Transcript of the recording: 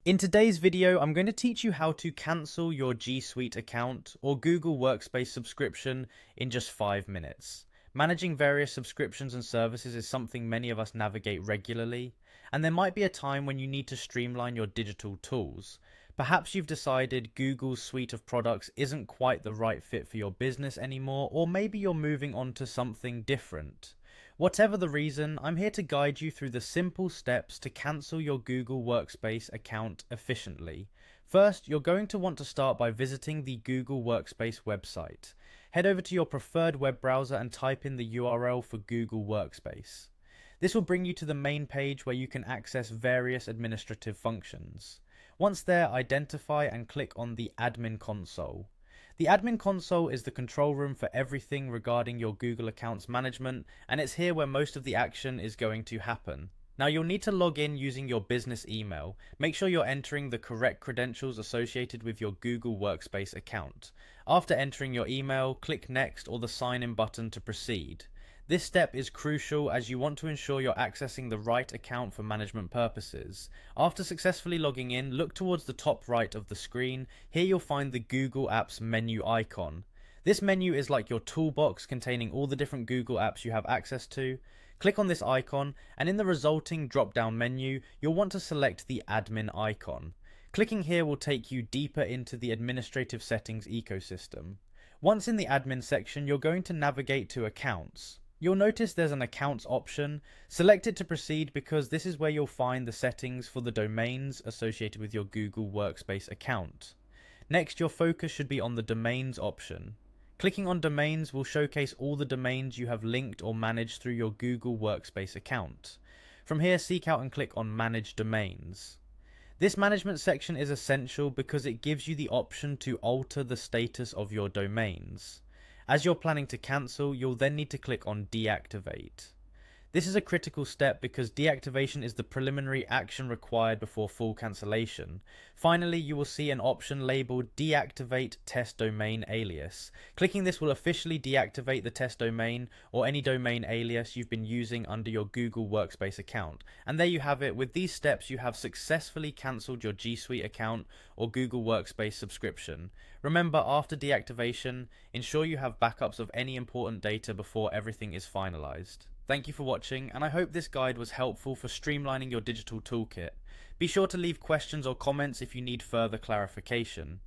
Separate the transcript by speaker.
Speaker 1: In today's video, I'm going to teach you how to cancel your G Suite account or Google Workspace subscription in just 5 minutes. Managing various subscriptions and services is something many of us navigate regularly, and there might be a time when you need to streamline your digital tools. Perhaps you've decided Google's suite of products isn't quite the right fit for your business anymore, or maybe you're moving on to something different. Whatever the reason, I'm here to guide you through the simple steps to cancel your Google Workspace account efficiently. First, you're going to want to start by visiting the Google Workspace website. Head over to your preferred web browser and type in the URL for Google Workspace. This will bring you to the main page where you can access various administrative functions. Once there, identify and click on the Admin Console. The Admin Console is the control room for everything regarding your Google accounts management, and it's here where most of the action is going to happen. Now you'll need to log in using your business email. Make sure you're entering the correct credentials associated with your Google Workspace account. After entering your email, click Next or the Sign In button to proceed. This step is crucial as you want to ensure you're accessing the right account for management purposes. After successfully logging in, look towards the top right of the screen. Here you'll find the Google Apps menu icon. This menu is like your toolbox containing all the different Google apps you have access to. Click on this icon, and in the resulting drop-down menu, you'll want to select the admin icon. Clicking here will take you deeper into the administrative settings ecosystem. Once in the admin section, you're going to navigate to Accounts. You'll notice there's an Accounts option. Select it to proceed because this is where you'll find the settings for the domains associated with your Google Workspace account. Next, your focus should be on the Domains option. Clicking on Domains will showcase all the domains you have linked or managed through your Google Workspace account. From here, seek out and click on Manage Domains. This management section is essential because it gives you the option to alter the status of your domains. As you're planning to cancel, you'll then need to click on Deactivate. This is a critical step because deactivation is the preliminary action required before full cancellation. Finally, you will see an option labeled Deactivate Test Domain Alias. Clicking this will officially deactivate the test domain or any domain alias you've been using under your Google Workspace account. And there you have it. With these steps, you have successfully cancelled your G Suite account or Google Workspace subscription. Remember, after deactivation, ensure you have backups of any important data before everything is finalized. Thank you for watching, and I hope this guide was helpful for streamlining your digital toolkit. Be sure to leave questions or comments if you need further clarification.